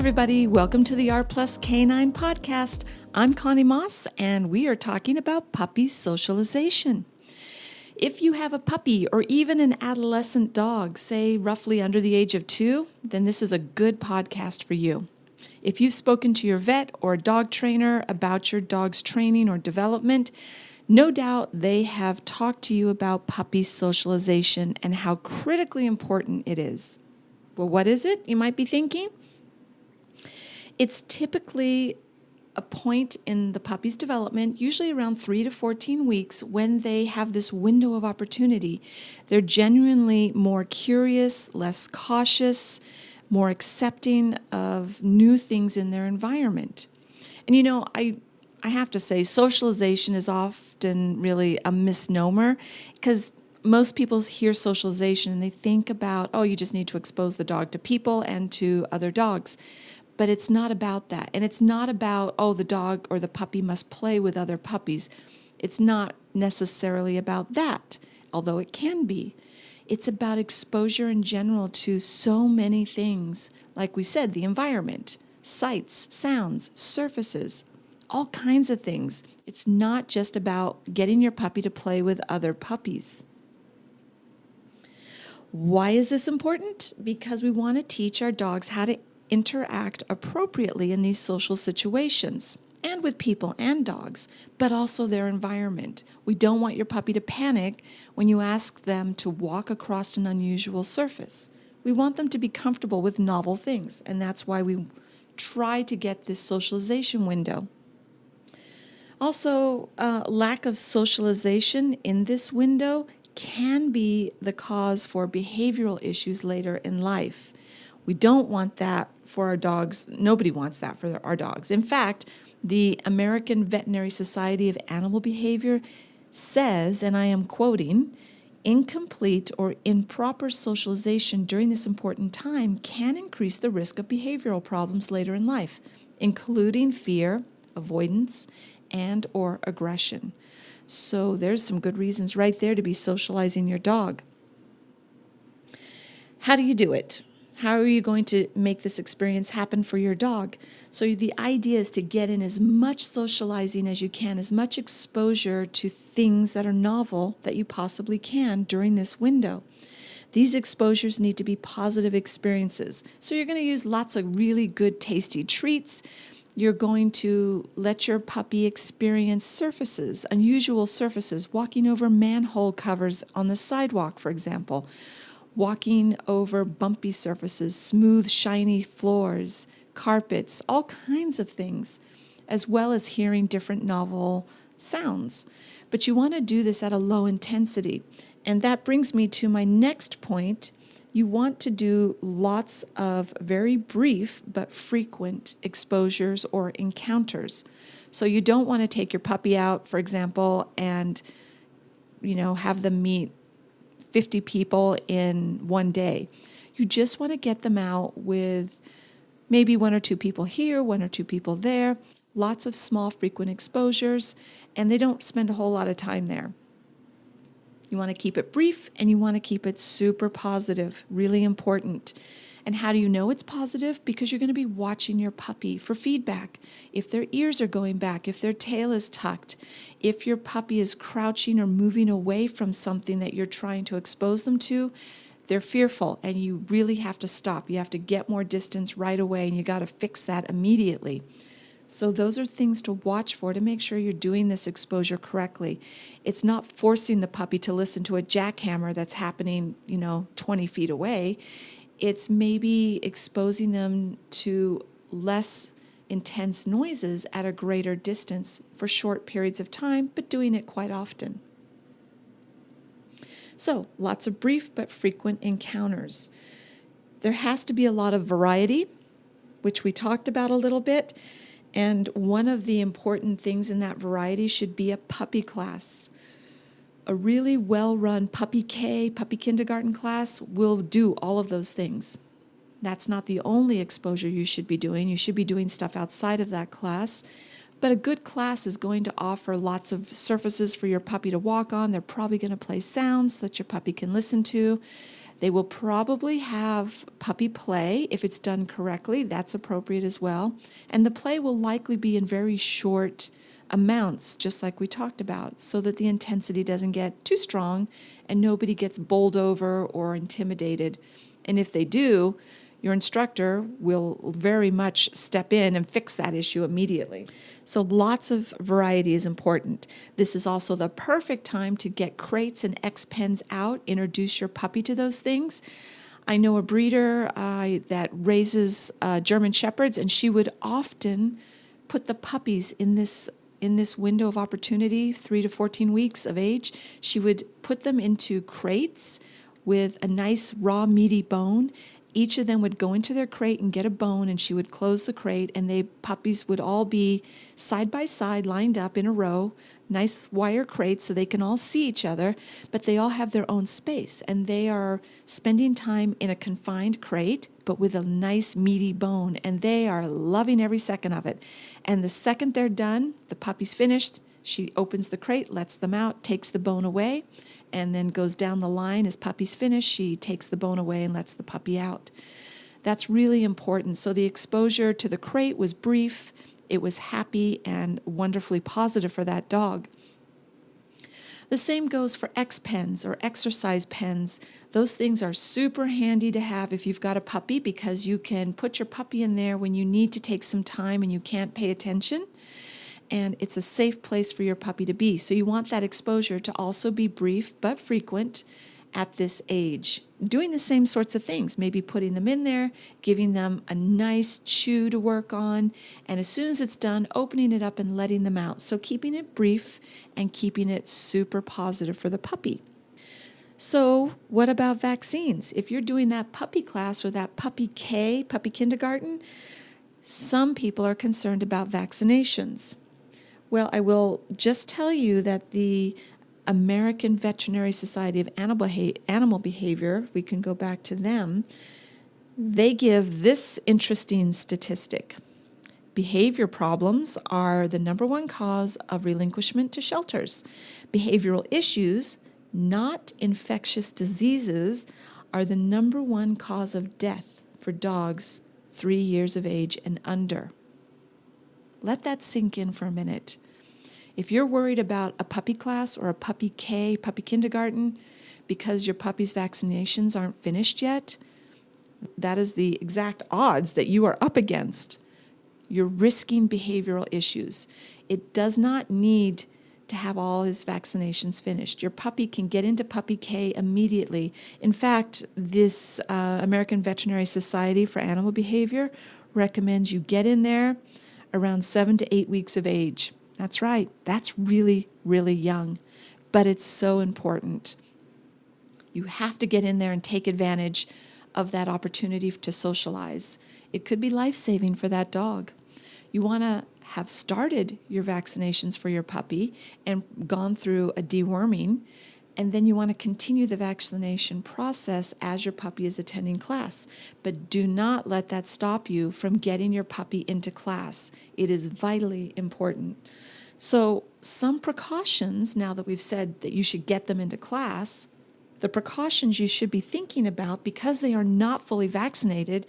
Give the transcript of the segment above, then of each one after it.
everybody. Welcome to the R Plus Canine podcast. I'm Connie Moss, and we are talking about puppy socialization. If you have a puppy or even an adolescent dog, say roughly under the age of 2, then this is a good podcast for you. If you've spoken to your vet or dog trainer about your dog's training or development, no doubt they have talked to you about puppy socialization and how critically important it is. Well, what is it, you might be thinking? It's typically a point in the puppy's development, usually around 3 to 14 weeks, when they have this window of opportunity. They're genuinely more curious, less cautious, more accepting of new things in their environment. And I have to say, socialization is often really a misnomer because most people hear socialization and they think about, oh, you just need to expose the dog to people and to other dogs. But it's not about that. And it's not about, oh, the dog or the puppy must play with other puppies. It's not necessarily about that, although it can be. It's about exposure in general to so many things. Like we said, the environment, sights, sounds, surfaces, all kinds of things. It's not just about getting your puppy to play with other puppies. Why is this important? Because we want to teach our dogs how to interact appropriately in these social situations and with people and dogs, but also their environment. We don't want your puppy to panic when you ask them to walk across an unusual surface. We want them to be comfortable with novel things, and that's why we try to get this socialization window. Also, lack of socialization in this window can be the cause for behavioral issues later in life. We don't want that for our dogs. Nobody wants that for our dogs. In fact, the American Veterinary Society of Animal Behavior says, and I am quoting, incomplete or improper socialization during this important time can increase the risk of behavioral problems later in life, including fear, avoidance, and or aggression. So there's some good reasons right there to be socializing your dog. How do you do it? How are you going to make this experience happen for your dog? So the idea is to get in as much socializing as you can, as much exposure to things that are novel that you possibly can during this window. These exposures need to be positive experiences. So you're going to use lots of really good, tasty treats. You're going to let your puppy experience surfaces, unusual surfaces, walking over manhole covers on the sidewalk, for example. Walking over bumpy surfaces, smooth, shiny floors, carpets, all kinds of things, as well as hearing different novel sounds. But you want to do this at a low intensity. And that brings me to my next point. You want to do lots of very brief but frequent exposures or encounters. So you don't want to take your puppy out, for example, and have them meet 50 people in one day. You just want to get them out with maybe 1 or 2 people here, 1 or 2 people there, lots of small frequent exposures, and they don't spend a whole lot of time there. You want to keep it brief and you want to keep it super positive, really important. And how do you know it's positive? Because you're going to be watching your puppy for feedback. If their ears are going back, if their tail is tucked, if your puppy is crouching or moving away from something that you're trying to expose them to, they're fearful and you really have to stop. You have to get more distance right away and you got to fix that immediately. So those are things to watch for to make sure you're doing this exposure correctly. It's not forcing the puppy to listen to a jackhammer that's happening, 20 feet away. It's maybe exposing them to less intense noises at a greater distance for short periods of time, but doing it quite often. So, lots of brief but frequent encounters. There has to be a lot of variety, which we talked about a little bit, and one of the important things in that variety should be a puppy class. A really well-run puppy kindergarten class will do all of those things. That's not the only exposure you should be doing. You should be doing stuff outside of that class. But a good class is going to offer lots of surfaces for your puppy to walk on. They're probably going to play sounds that your puppy can listen to. They will probably have puppy play. If it's done correctly, that's appropriate as well. And the play will likely be in very short amounts, just like we talked about, so that the intensity doesn't get too strong and nobody gets bowled over or intimidated. And if they do, your instructor will very much step in and fix that issue immediately. So lots of variety is important. This is also the perfect time to get crates and X-pens out, introduce your puppy to those things. I know a breeder that raises German Shepherds, and she would often put the puppies in this window of opportunity, 3 to 14 weeks of age. She would put them into crates with a nice raw meaty bone. Each of them would go into their crate and get a bone, and she would close the crate, and puppies would all be side by side, lined up in a row, nice wire crates so they can all see each other, but they all have their own space, and they are spending time in a confined crate, but with a nice meaty bone, and they are loving every second of it. And the second they're done, the puppy's finished, she opens the crate, lets them out, takes the bone away, and then goes down the line. As puppy's finished, she takes the bone away and lets the puppy out. That's really important. So the exposure to the crate was brief. It was happy and wonderfully positive for that dog. The same goes for X-pens or exercise pens. Those things are super handy to have if you've got a puppy, because you can put your puppy in there when you need to take some time and you can't pay attention. And it's a safe place for your puppy to be. So you want that exposure to also be brief but frequent at this age. Doing the same sorts of things, maybe putting them in there, giving them a nice chew to work on, and as soon as it's done, opening it up and letting them out. So keeping it brief and keeping it super positive for the puppy. So what about vaccines? If you're doing that puppy class or that puppy kindergarten, some people are concerned about vaccinations. Well, I will just tell you that the American Veterinary Society of Animal Behavior, we can go back to them, they give this interesting statistic. Behavior problems are the number one cause of relinquishment to shelters. Behavioral issues, not infectious diseases, are the number one cause of death for dogs 3 years of age and under. Let that sink in for a minute. If you're worried about a puppy class or a puppy kindergarten, because your puppy's vaccinations aren't finished yet, that is the exact odds that you are up against. You're risking behavioral issues. It does not need to have all his vaccinations finished. Your puppy can get into puppy K immediately. In fact, this American Veterinary Society for Animal Behavior recommends you get in there around 7 to 8 weeks of age. That's right. That's really, really young, but it's so important. You have to get in there and take advantage of that opportunity to socialize. It could be life-saving for that dog. You want to have started your vaccinations for your puppy and gone through a deworming, and then you want to continue the vaccination process as your puppy is attending class. But do not let that stop you from getting your puppy into class. It is vitally important. So some precautions, now that we've said that you should get them into class, the precautions you should be thinking about, because they are not fully vaccinated,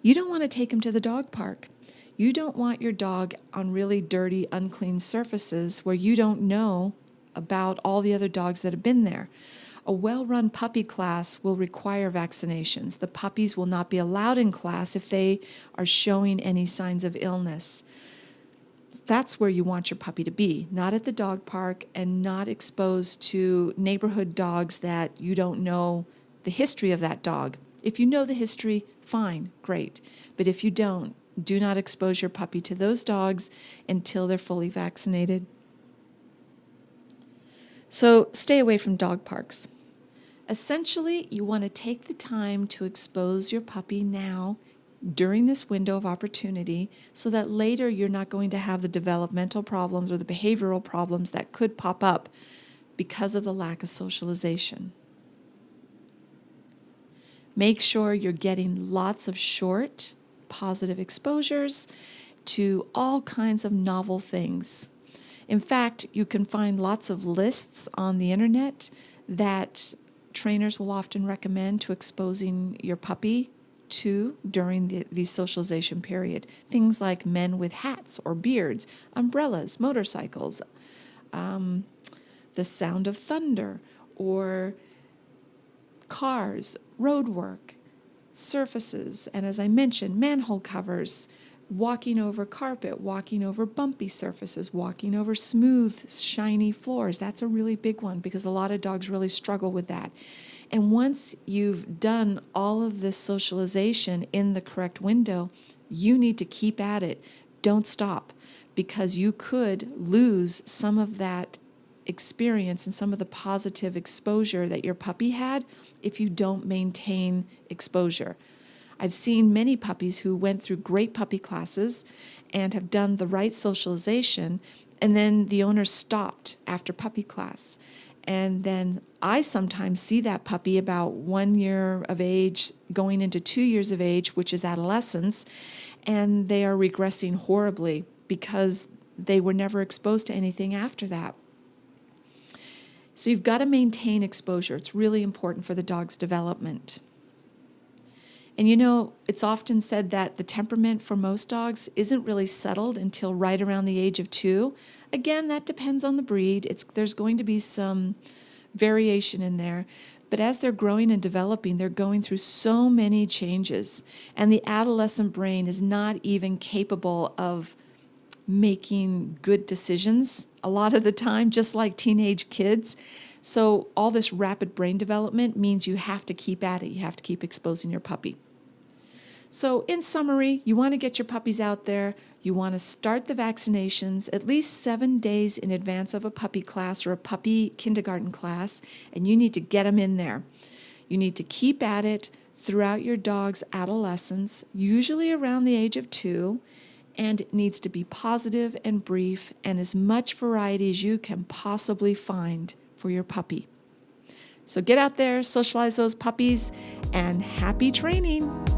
you don't want to take them to the dog park. You don't want your dog on really dirty, unclean surfaces where you don't know about all the other dogs that have been there. A well-run puppy class will require vaccinations. The puppies will not be allowed in class if they are showing any signs of illness. That's where you want your puppy to be, not at the dog park and not exposed to neighborhood dogs that you don't know the history of that dog. If you know the history, fine, great. But if you don't, do not expose your puppy to those dogs until they're fully vaccinated. So stay away from dog parks. Essentially, you want to take the time to expose your puppy now during this window of opportunity so that later you're not going to have the developmental problems or the behavioral problems that could pop up because of the lack of socialization. Make sure you're getting lots of short, positive exposures to all kinds of novel things. In fact, you can find lots of lists on the internet that trainers will often recommend to exposing your puppy to during the socialization period. Things like men with hats or beards, umbrellas, motorcycles, the sound of thunder, or cars, road work, surfaces, and as I mentioned, manhole covers, walking over carpet, walking over bumpy surfaces, walking over smooth, shiny floors. That's a really big one because a lot of dogs really struggle with that. And once you've done all of this socialization in the correct window, you need to keep at it. Don't stop, because you could lose some of that experience and some of the positive exposure that your puppy had if you don't maintain exposure. I've seen many puppies who went through great puppy classes and have done the right socialization, and then the owner stopped after puppy class. And then I sometimes see that puppy about 1 year of age going into 2 years of age, which is adolescence, and they are regressing horribly because they were never exposed to anything after that. So you've got to maintain exposure. It's really important for the dog's development. And it's often said that the temperament for most dogs isn't really settled until right around the age of 2. Again, that depends on the breed. There's going to be some variation in there. But as they're growing and developing, they're going through so many changes. And the adolescent brain is not even capable of making good decisions a lot of the time, just like teenage kids. So all this rapid brain development means you have to keep at it. You have to keep exposing your puppy. So in summary, you want to get your puppies out there. You want to start the vaccinations at least 7 days in advance of a puppy class or a puppy kindergarten class, and you need to get them in there. You need to keep at it throughout your dog's adolescence, usually around the age of 2, and it needs to be positive and brief and as much variety as you can possibly find for your puppy. So get out there, socialize those puppies, and happy training.